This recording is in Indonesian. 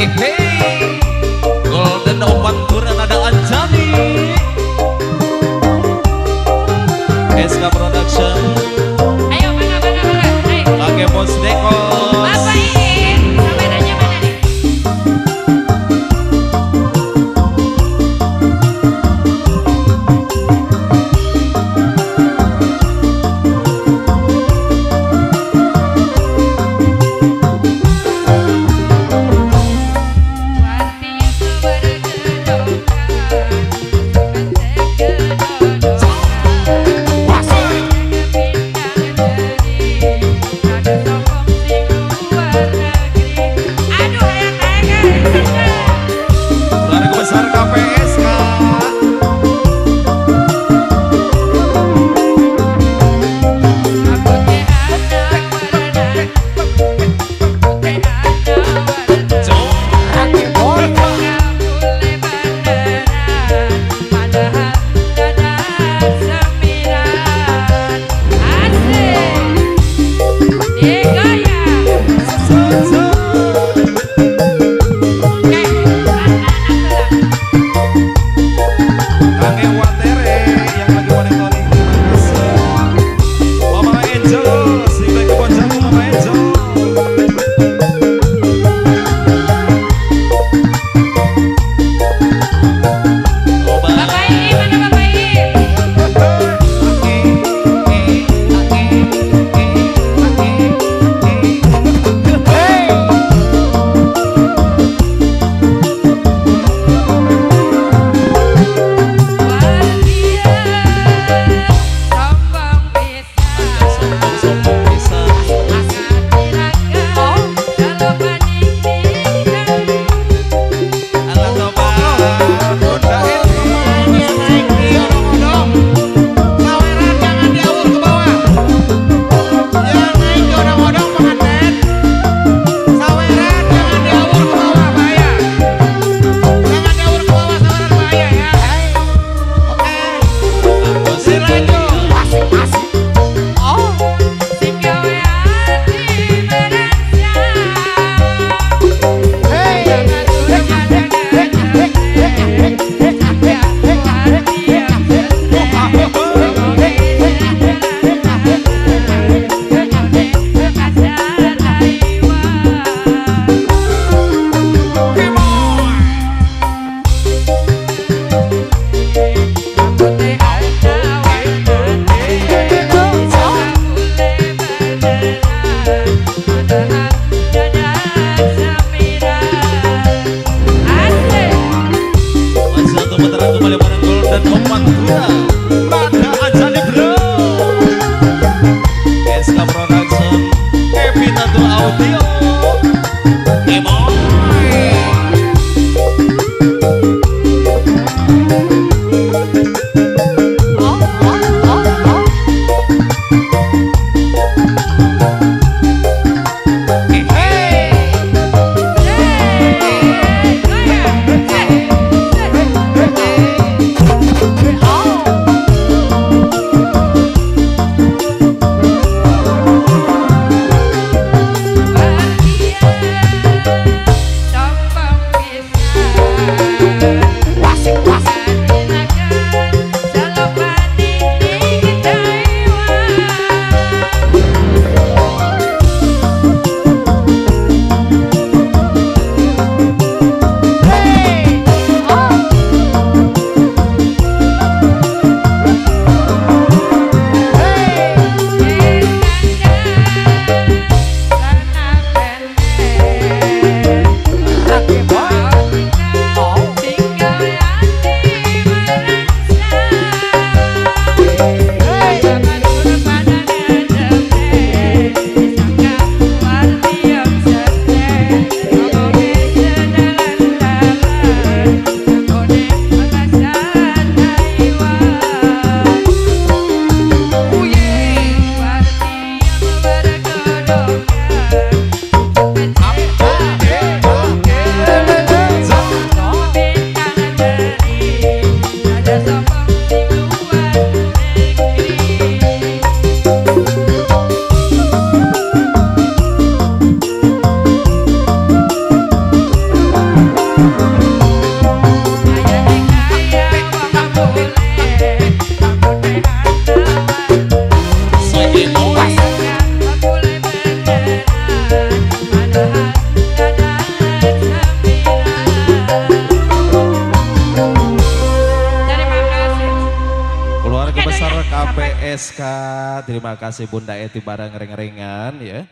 Hey, Golden Opat Turan ada Anjani, SK Production. Ayo mana, ayo. Pakai Bos Dekos. Bapak Iin, kameranya mana nih? Keluarga besar KPSK. Kakek Watere yang lagi monitoring. Mama Angel, si baik kebon jago Mama Angel. Bapak Iin, mana Bapak Iin? Satu putaran kembali bareng Golden Opat Turan. Pada Anjani bro. SK Production, Happy Tattoo Audio. Emoy. sponsor KPSK. Terima kasih Bunda Eti bareng ring-ringan ya.